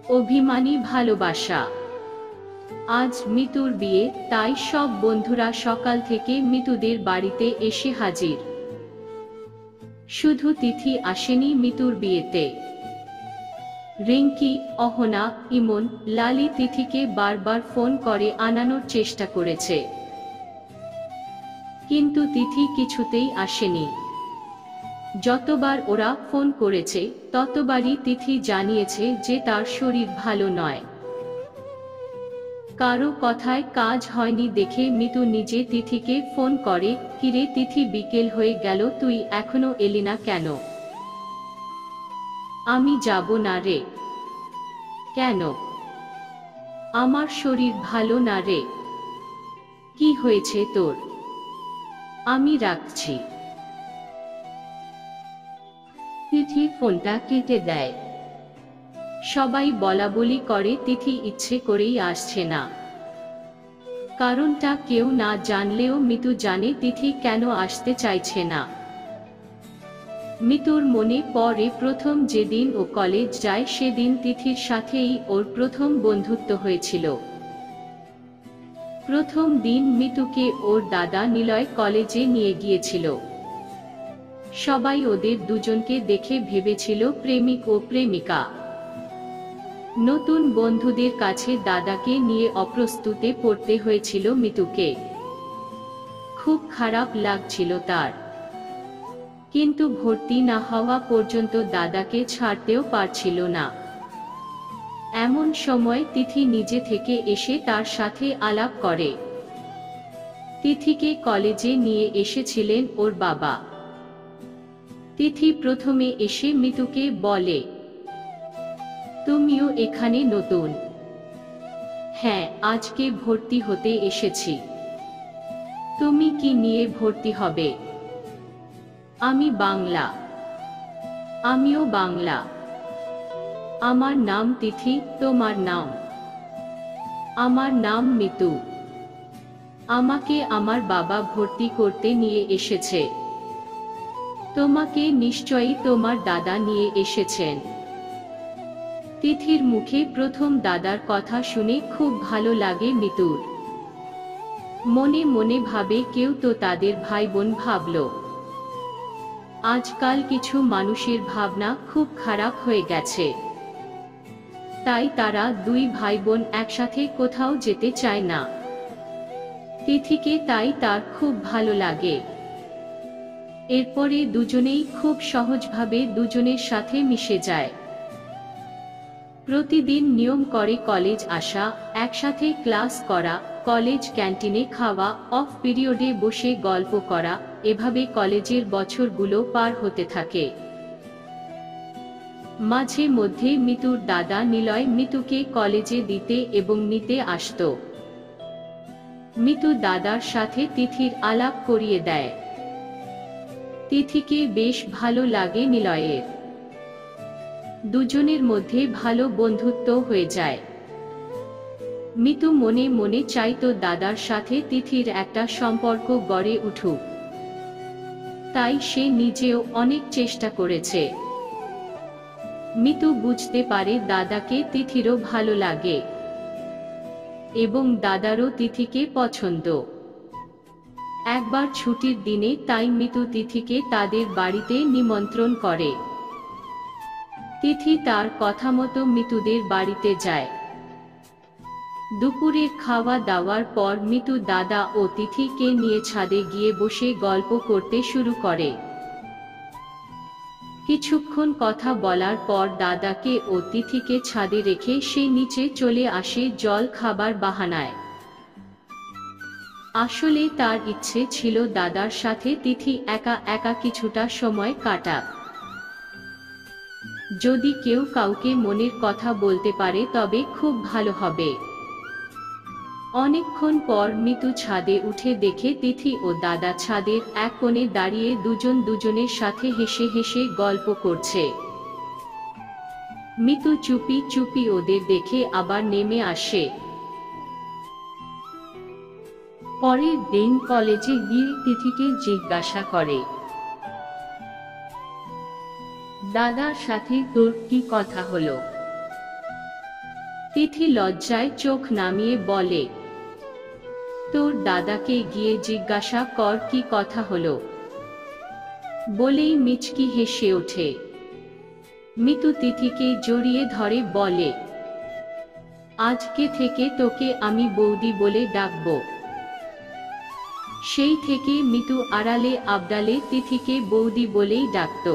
অভিমানী ভালোবাসা। আজ মিতুর বিয়ে, তাই সব বন্ধুরা সকাল থেকে মিতুদের বাড়িতে এসে হাজির। শুধু তিথি আসেনি মিতুর বিয়েতে। রিঙ্কি, অহনা, ইমন, লালি তিথিকে বারবার ফোন করে আনানোর চেষ্টা করেছে, কিন্তু তিথি কিছুতেই আসেনি। যতবার ওরা ফোন করেছে ততবারই তিথি জানিয়েছে যে তার শরীর ভালো নয়। কারো কথায় কাজ হয়নি দেখে মিতু নিজে তিথিকে ফোন করে, কিরে তিথি, বিকেল হয়ে গেল, তুই এখনো এলি না কেন? আমি যাব না রে। কেন? আমার শরীর ভালো না রে। কি হয়েছে তোর? আমি রাখছি। তিথি ফোনটা কেটে দেয়। সবাই বলাবলি করে তিথি ইচ্ছে করেই আসছে না। কারণটা কেউ না জানলেও মিতু জানে তিথি কেন আসতে চাইছে না। মিতুর মনে পড়ে প্রথম যেদিন ও কলেজ যায় সেদিন তিথির সাথেই ওর প্রথম বন্ধুত্ব হয়েছিল। প্রথম দিন মিতুকে ওর দাদা নিলয় কলেজে নিয়ে গিয়েছিল। সবাই ওদের দুজনকে দেখে ভেবেছিল প্রেমিক ও প্রেমিকা। নতুন বন্ধুদের কাছে দাদাকে নিয়ে অপ্রস্তুতে পড়তে হয়েছিল মিতুকে। খুব খারাপ লাগছিল তার। কিন্তু ভর্তি না হওয়া পর্যন্ত দাদাকে ছাড়তেও পারছিল না। এমন সময় তিথি নিজে থেকে এসে তার সাথে আলাপ করে। তিথিকে কলেজে নিয়ে এসেছিলেন ওর বাবা। তিথি প্রথমে এসে মিতুকে বলে, তুমিও এখানে নতুন? হ্যাঁ, আজকে ভর্তি হতে এসেছি। তুমি কি নিয়ে ভর্তি হবে? আমি বাংলা। আমিও বাংলা। আমার নাম তিথি, তোমার নাম? আমার নাম মিতু। আমাকে আমার বাবা ভর্তি করতে নিয়ে এসেছে। তোমাকে নিশ্চয়ই তোমার দাদা নিয়ে এসেছেন। তিথির মুখে প্রথম দাদার কথা শুনে খুব ভালো লাগে মিতুর। মনে মনে ভাবে কেউ তো তাদের ভাই বোন ভাবল। আজকাল কিছু মানুষের ভাবনা খুব খারাপ হয়ে গেছে। তাই তারা দুই ভাই বোন একসাথে কোথাও যেতে চায় না। তিথিকে তাই তার খুব ভালো লাগে। এরপরে দুজনেই খুব সহজভাবে দুজনের সাথে মিশে যায়। প্রতিদিন নিয়ম করে কলেজ আসা, একসাথে ক্লাস করা, কলেজ ক্যান্টিনে খাওয়া, অফ পিরিয়ডে বসে গল্প করা, এভাবে কলেজের বছরগুলো পার হতে থাকে। মাঝে মধ্যে মিতুর দাদা নিলয় মিতুকে কলেজে দিতে এবং নিতে আসত। মিতু দাদার সাথে তিথির আলাপ করিয়ে দেয়। তিথিকে বেশ ভালো লাগে নিলয়ের। দুজনের মধ্যে ভালো বন্ধুত্ব হয়ে যায়। মিতু মনে মনে চাইতো দাদার সাথে তিথির একটা সম্পর্ক গড়ে উঠুক। তাই সে নিজেও অনেক চেষ্টা করেছে। মিতু বুঝতে পারে দাদাকে তিথিরও ভালো লাগে এবং দাদারও তিথিকে পছন্দ। একবার ছুটির দিনে তাই মিতু তিথিকে তাদের বাড়িতে নিমন্ত্রণ করে। তিথি তার কথা মতো মিতুদের বাড়িতে যায়। দুপুরে খাওয়া দাওয়ার পর মিতু দাদা ও তিথিকে নিয়ে ছাদে গিয়ে বসে গল্প করতে শুরু করে। কিছুক্ষণ কথা বলার পর দাদাকে ও তিথিকে ছাদে রেখে সে নিচে চলে আসে জল খাবার বাহানায়। আসলে তার ইচ্ছে ছিল দাদার সাথে তিথি একা একা কিছুটা সময় কাটাক। যদি কেউ কাউকে মনের কথা বলতে পারে তবে খুব ভালো হবে। অনেকক্ষণ পর মিতু ছাদে উঠে দেখে তিথি ও দাদা ছাদের এক কোণে দাঁড়িয়ে দুজন দুজনের সাথে হেসে হেসে গল্প করছে। মিতু চুপি চুপি ওদের দেখে আবার নেমে আসে। পরের দিন কলেজে গিয়ে তিথিকে জিজ্ঞাসা করে, দাদার সাথে তোর কি কথা হলো? তিথি লজ্জায় চোখ নামিয়ে বলে, তোর দাদাকে গিয়ে জিজ্ঞাসা কর কি কথা হলো। বলেই মিচকি হেসে ওঠে। মিতু তিথিকে জড়িয়ে ধরে বলে, আজকে থেকে তোকে আমি বৌদি বলে ডাকবো। সেই থেকে মিতু আড়ালে আবডালে তিথিকে বৌদি বলেই ডাকত।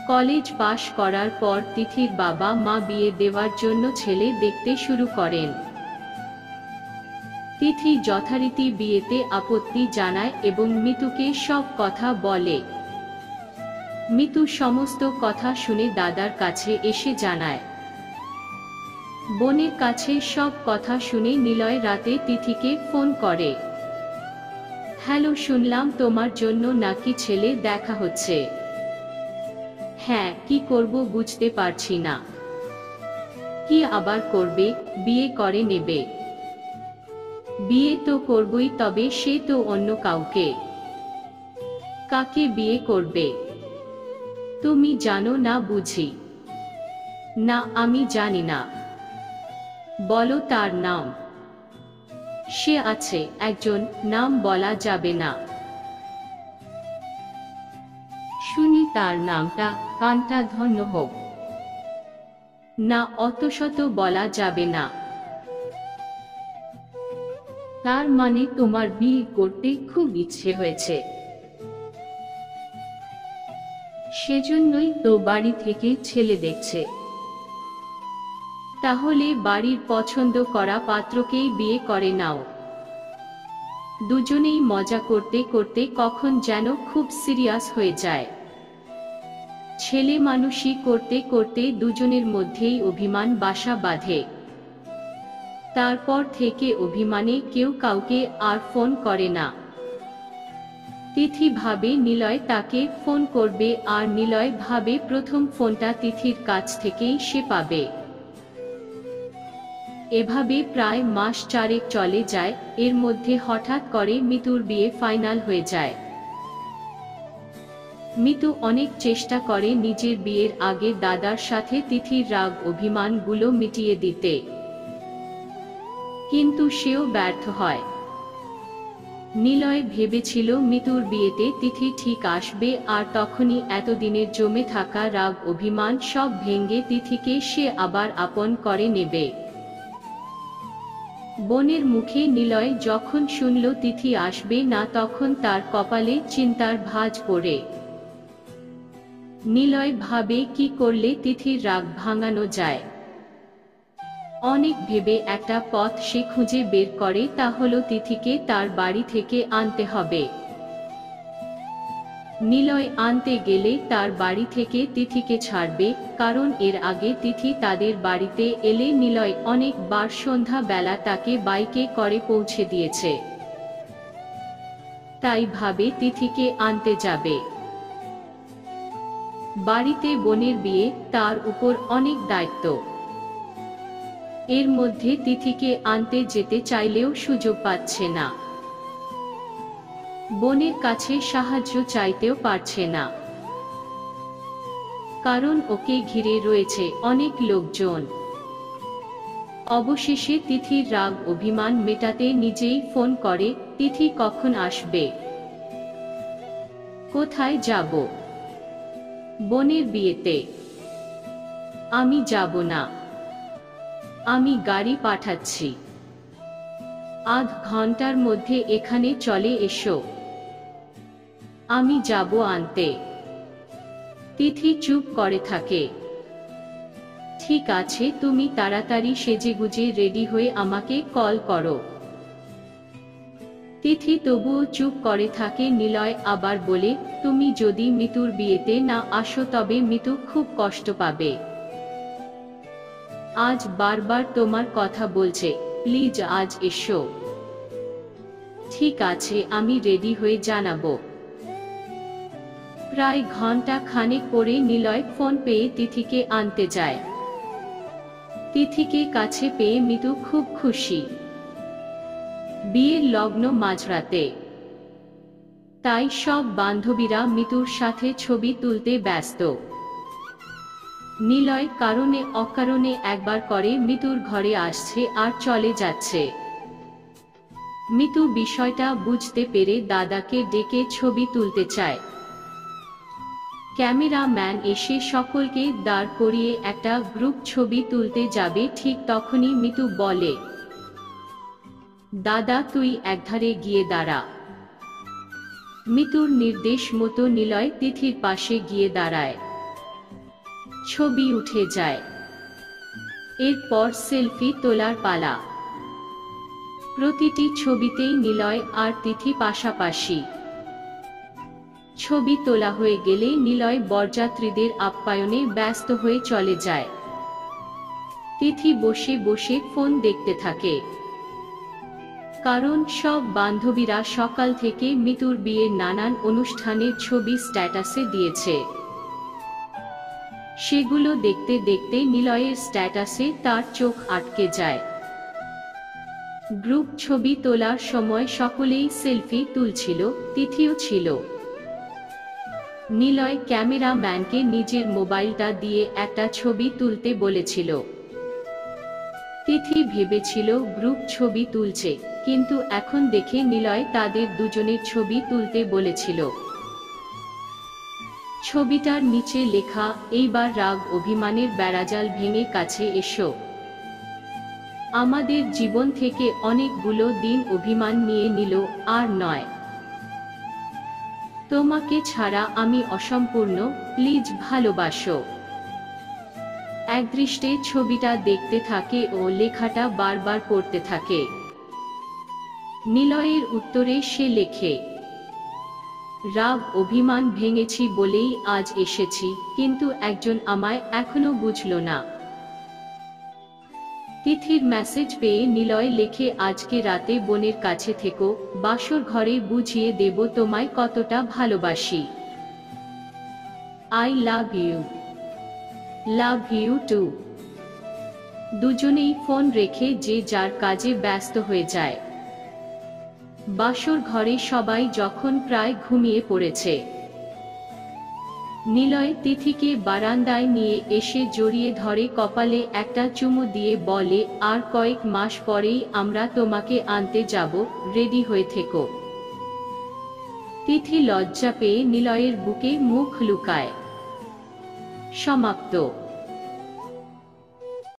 কলেজ পাশ করার পর তিথির বাবা মা বিয়ে দেওয়ার জন্য ছেলে দেখতে শুরু করেন। তিথি যথারীতি বিয়েতে আপত্তি জানায় এবং মিতুকে সব কথা বলে। মিতু সমস্ত কথা শুনে দাদার কাছে এসে জানায়। বোনের কাছে সব কথা শুনে নিলয় রাতে তিথিকে ফোন করে। হ্যালো, শুনলাম তোমার জন্য নাকি ছেলে দেখা হচ্ছে। হ্যাঁ, কি করব বুঝতে পারছি না। কি আবার করবে? বিয়ে করে নেবে। বিয়ে তো করবই, তবে সে তো অন্য কাউকে। কাকে বিয়ে করবে? তুমি জানো না বুঝি? না, আমি জানি না। বলো তার নাম। সে আছে একজন, নাম বলা যাবে না। শুনি তার নামটা, কানটা ধন্য হোক। না, অত শত বলা যাবে না। তার মানে তোমার বিয়ে করতে খুব ইচ্ছে হয়েছে? সেজন্যই তো বাড়ি থেকে ছেলে দেখছে। তাহলে বাড়ির পছন্দ করা পাত্রকেই বিয়ে করে নাও। দুজনেই মজা করতে করতে কখন যেন খুব সিরিয়াস হয়ে যায়। ছেলে মানুষই করতে করতে দুজনের মধ্যেই অভিমান বাসা বাঁধে। তারপর থেকে অভিমানে কেউ কাউকে আর ফোন করে না। তিথি ভাবে নিলয় তাকে ফোন করবে, আর নিলয় ভাবে প্রথম ফোনটা তিথির কাছ থেকেই সে পাবে। এভাবে প্রায় মাস চারেক চলে যায়। এর মধ্যে হঠাৎ করে মিতুর বিয়ে ফাইনাল হয়ে যায়। মিতু অনেক চেষ্টা করে নিজের বিয়ের আগে দাদার সাথে তিথির রাগ অভিমানগুলো মিটিয়ে দিতে, কিন্তু সেও ব্যর্থ হয়। নিলয় ভেবেছিল মিতুর বিয়েতে তিথি ঠিক আসবে, আর তখনই এতদিনের জমে থাকা রাগ অভিমান সব ভেঙে তিথিকে সে আবার আপন করে নেবে। বোনের মুখে নিলয় যখন শুনল তিথি আসবে না, তখন তার কপালে চিন্তার ভাঁজ পড়ে। নিলয় ভাবে কি করলে তিথির রাগ ভাঙানো যায়। অনেক ভেবে একটা পথ সে খুঁজে বের করে, তা হলো তিথিকে তার বাড়ি থেকে আনতে হবে। নিলয় আনতে গেলে তার বাড়ি থেকে তিথিকে ছাড়বে, কারণ এর আগে তিথি তাদের বাড়িতে এলে নিলয় অনেকবার সন্ধ্যা বেলা তাকে বাইকে করে পৌঁছে দিয়েছে। তাই ভাবে তিথিকে আনতে যাবে। বাড়িতে বোনের বিয়ে, তার উপর অনেক দায়িত্ব। এর মধ্যে তিথিকে আনতে যেতে চাইলেও সুযোগ পাচ্ছে না। বোনের কাছে সাহায্য চাইতেও পারছে না, কারণ ওকে ঘিরে রয়েছে অনেক লোকজন। অবশেষে তিথির রাগ অভিমান মেটাতে নিজেই ফোন করে, তিথি কখন আসবে? কোথায় যাব? বোনের বিয়েতে। আমি যাব না, আমি গাড়ি পাঠাচ্ছি। আধ ঘন্টার মধ্যে এখানে চলে এসো, আমি যাব আনতে। তিথি চুপ করে থাকে। ঠিক আছে, তুমি তাড়াতাড়ি সেজেগুজে রেডি হয়ে আমাকে কল করো। তিথি তবুও চুপ করে থাকে। নিলয় আবার বলে, তুমি যদি মিতুর বিয়েতে না আসো তবে মিতু খুব কষ্ট পাবে। আজ বারবার তোমার কথা বলছে, প্লিজ আজ এসো। ঠিক আছে, আমি রেডি হয়ে জানাবো। প্রায় ঘন্টা খানেক পরে নিলয় ফোন পেয়ে তিথিকে আনতে যায়। তিথিকে কাছে পেয়ে মিতু খুব খুশি। বিয়ের লগ্ন মাঝরাতে, তাই সব বান্ধবীরা মিতুর সাথে ছবি তুলতে ব্যস্ত। নিলয় কারণে অকারণে একবার করে মিতুর ঘরে আসছে আর চলে যাচ্ছে। মিতু বিষয়টা বুঝতে পেরে দাদাকে ডেকে ছবি তুলতে চায়। ক্যামেরাম্যান এসে সকলকে দাঁড় করিয়ে একটা গ্রুপ ছবি তুলতে যাবে, ঠিক তখনই মিতু বলে, দাদা তুই একধারে গিয়ে দাঁড়া। মিতুর নির্দেশ মতো নিলয় তিথির পাশে গিয়ে দাঁড়ায়। ছবি উঠে যায়। এরপর সেলফি তোলার পালা। প্রতিটি ছবিতেই নিলয় আর তিথি পাশাপাশি। ছবি তোলা হয়ে গেলে নিলয় বরযাত্রীদের আপ্যায়নে ব্যস্ত হয়ে চলে যায়। তিথি বসে বসে ফোন দেখতে থাকে। কারণ সব বান্ধবীরা সকাল থেকে মিতুর বিয়ের নানান অনুষ্ঠানের ছবি স্ট্যাটাসে দিয়েছে। সেগুলো দেখতে দেখতে নিলয়ের স্ট্যাটাসে তার চোখ আটকে যায়। গ্রুপ ছবি তোলার সময় সকলেই সেলফি তুলছিল, তিথিও ছিল। নিলয় ক্যামেরাম্যানকে নিজের মোবাইলটা দিয়ে একটা ছবি তুলতে বলেছিল। তিথি ভেবেছিল গ্রুপ ছবি তুলছে, কিন্তু এখন দেখে নিলয় তাদের দুজনের ছবি তুলতে বলেছিল। ছবিটার নিচে লেখা, এইবার রাগ অভিমানের বেড়াজাল ভেঙে কাছে এসো। আমাদের জীবন থেকে অনেকগুলো দিন অভিমান নিয়ে নিল, আর নয়। তোমাকে ছাড়া আমি অসম্পূর্ণ, প্লিজ ভালোবাসো। একদৃষ্টে ছবিটা দেখতে থাকে ও লেখাটা বারবার পড়তে থাকে। নিলয়ের উত্তরে সে লেখে, রাগ অভিমান ভেঙেছি বলেই আজ এসেছি, কিন্তু একজন আমায় এখনো বুঝলো না। তিথির মেসেজ পেয়ে নিলয় লেখে, আজকে রাতে বোনের কাছে থেকো, বাসর ঘরে বুঝিয়ে দেব তোমায় কতটা ভালোবাসি। I love you. Love you too. দুজনেই ফোন রেখে যে যার কাজে ব্যস্ত হয়ে যায়। বাসর ঘরে সবাই যখন প্রায় ঘুমিয়ে পড়েছে, নিলয় তিথিকে বারান্দায় নিয়ে এসে জড়িয়ে ধরে, কপালে একটা চুমু দিয়ে বলে, আর কয়েক মাস পরেই আমরা তোমাকে আনতে যাব, রেডি হয়ে থেকো। তিথি লজ্জা পেয়ে নিলয়ের বুকে মুখ লুকায়। সমাপ্ত।